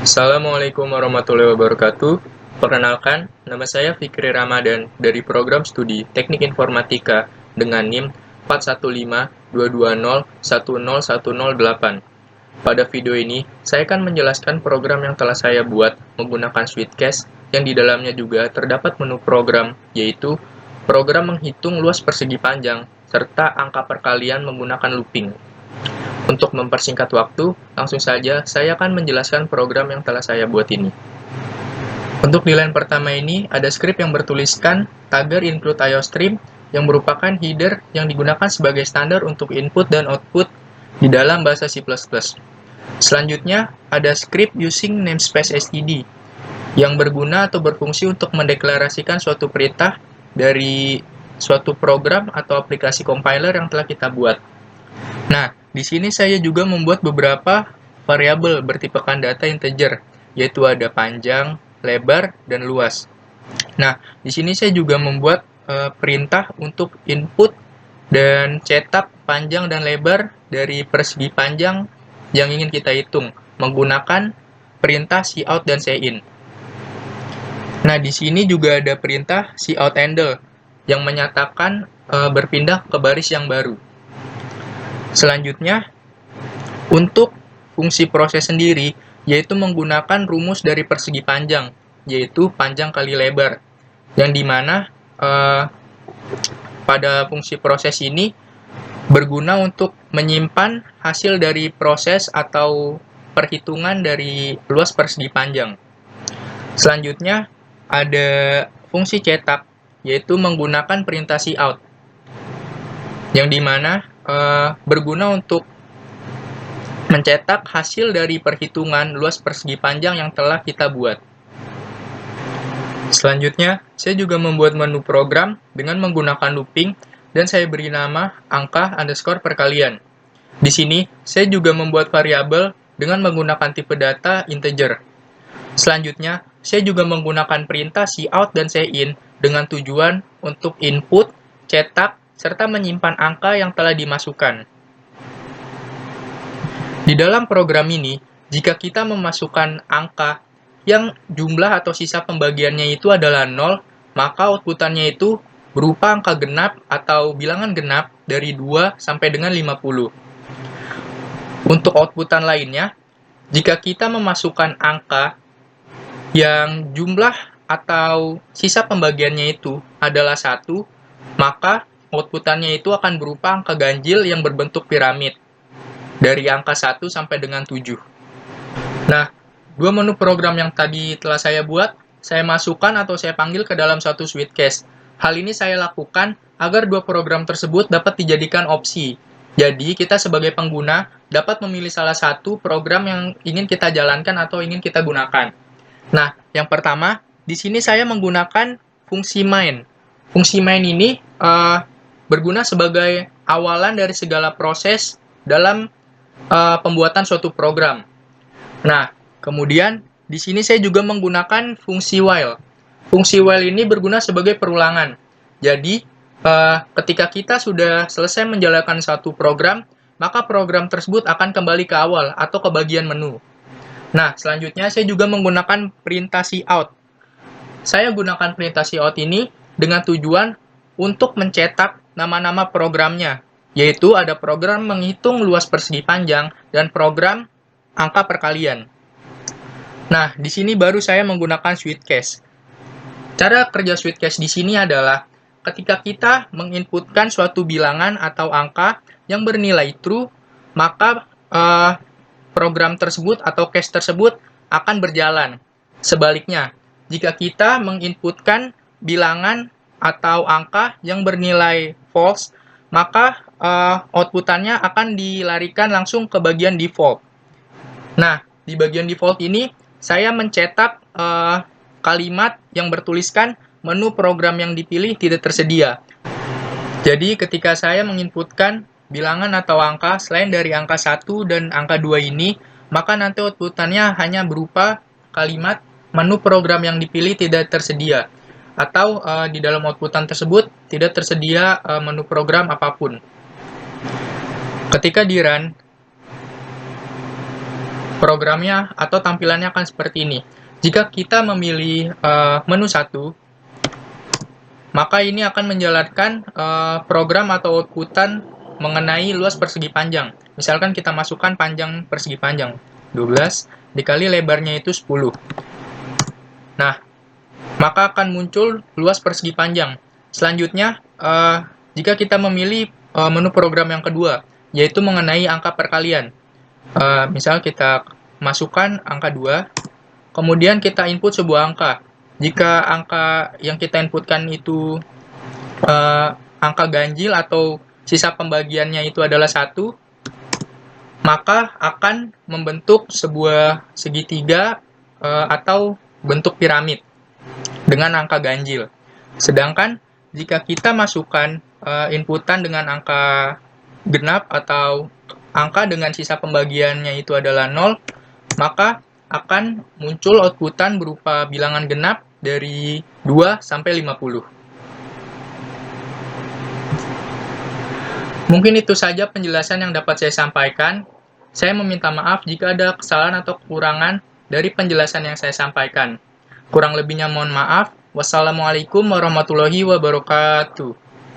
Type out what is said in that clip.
Assalamualaikum warahmatullahi wabarakatuh. Perkenalkan, nama saya Fikri Ramadan dari program studi Teknik Informatika dengan NIM 41522010108. Pada video ini, saya akan menjelaskan program yang telah saya buat menggunakan Sweetcast yang di dalamnya juga terdapat menu program, yaitu program menghitung luas persegi panjang serta angka perkalian menggunakan looping. Untuk mempersingkat waktu, langsung saja saya akan menjelaskan program yang telah saya buat ini. Untuk di line pertama ini, ada script yang bertuliskan tagger include IOStream yang merupakan header yang digunakan sebagai standar untuk input dan output di dalam bahasa C++. Selanjutnya, ada script using namespace std yang berguna atau berfungsi untuk mendeklarasikan suatu perintah dari suatu program atau aplikasi compiler yang telah kita buat. Nah, di sini saya juga membuat beberapa variabel bertipekan data integer, yaitu ada panjang, lebar, dan luas. Nah, di sini saya juga membuat perintah untuk input dan cetak panjang dan lebar dari persegi panjang yang ingin kita hitung menggunakan perintah cout dan cin. Nah, di sini juga ada perintah couthandle yang menyatakan berpindah ke baris yang baru. Selanjutnya, untuk fungsi proses sendiri, yaitu menggunakan rumus dari persegi panjang, yaitu panjang kali lebar, yang dimana pada fungsi proses ini berguna untuk menyimpan hasil dari proses atau perhitungan dari luas persegi panjang. Selanjutnya, ada fungsi cetak, yaitu menggunakan perintah cout, yang dimana berguna untuk mencetak hasil dari perhitungan luas persegi panjang yang telah kita buat. Selanjutnya, saya juga membuat menu program dengan menggunakan looping dan saya beri nama angka underscore perkalian. Di sini, saya juga membuat variabel dengan menggunakan tipe data integer. Selanjutnya, saya juga menggunakan perintah cout dan cin dengan tujuan untuk input, cetak, serta menyimpan angka yang telah dimasukkan. Di dalam program ini, jika kita memasukkan angka yang jumlah atau sisa pembagiannya itu adalah 0, maka outputannya itu berupa angka genap atau bilangan genap dari 2 sampai dengan 50. Untuk outputan lainnya, jika kita memasukkan angka yang jumlah atau sisa pembagiannya itu adalah 1, maka outputannya itu akan berupa angka ganjil yang berbentuk piramid dari angka 1 sampai dengan 7. Nah, dua menu program yang tadi telah saya buat, saya masukkan atau saya panggil ke dalam satu Sweetcast. Hal ini saya lakukan agar dua program tersebut dapat dijadikan opsi. Jadi, kita sebagai pengguna dapat memilih salah satu program yang ingin kita jalankan atau ingin kita gunakan. Nah, yang pertama, di sini saya menggunakan fungsi main. Fungsi main ini berguna sebagai awalan dari segala proses dalam pembuatan suatu program. Nah, kemudian di sini saya juga menggunakan fungsi while. Fungsi while ini berguna sebagai perulangan. Jadi, ketika kita sudah selesai menjalankan satu program, maka program tersebut akan kembali ke awal atau ke bagian menu. Nah, selanjutnya saya juga menggunakan perintah cout. Saya gunakan perintah cout ini dengan tujuan untuk mencetak nama-nama programnya, yaitu ada program menghitung luas persegi panjang dan program angka perkalian. Nah, di sini baru saya menggunakan Sweetcast. Cara kerja Sweetcast di sini adalah ketika kita menginputkan suatu bilangan atau angka yang bernilai true, maka program tersebut atau case tersebut akan berjalan. Sebaliknya, jika kita menginputkan bilangan atau angka yang bernilai false, maka outputannya akan dilarikan langsung ke bagian default. Nah, di bagian default ini, saya mencetak kalimat yang bertuliskan menu program yang dipilih tidak tersedia. Jadi, ketika saya menginputkan bilangan atau angka selain dari angka 1 dan angka 2 ini, maka nanti outputannya hanya berupa kalimat menu program yang dipilih tidak tersedia. Atau di dalam outputan tersebut tidak tersedia menu program apapun. Ketika di run, programnya atau tampilannya akan seperti ini. Jika kita memilih menu 1, maka ini akan menjalankan program atau outputan mengenai luas persegi panjang. Misalkan kita masukkan panjang persegi panjang 12 dikali lebarnya itu 10. Nah, maka akan muncul luas persegi panjang. Selanjutnya, jika kita memilih menu program yang kedua, yaitu mengenai angka perkalian. Misal kita masukkan angka 2, kemudian kita input sebuah angka. Jika angka yang kita inputkan itu angka ganjil atau sisa pembagiannya itu adalah 1, maka akan membentuk sebuah segitiga atau bentuk piramid dengan angka ganjil. Sedangkan jika kita masukkan inputan dengan angka genap atau angka dengan sisa pembagiannya itu adalah 0, maka akan muncul outputan berupa bilangan genap dari 2 sampai 50. Mungkin itu saja penjelasan yang dapat saya sampaikan. Saya meminta maaf jika ada kesalahan atau kekurangan dari penjelasan yang saya sampaikan. Kurang lebihnya mohon maaf. Wassalamualaikum warahmatullahi wabarakatuh.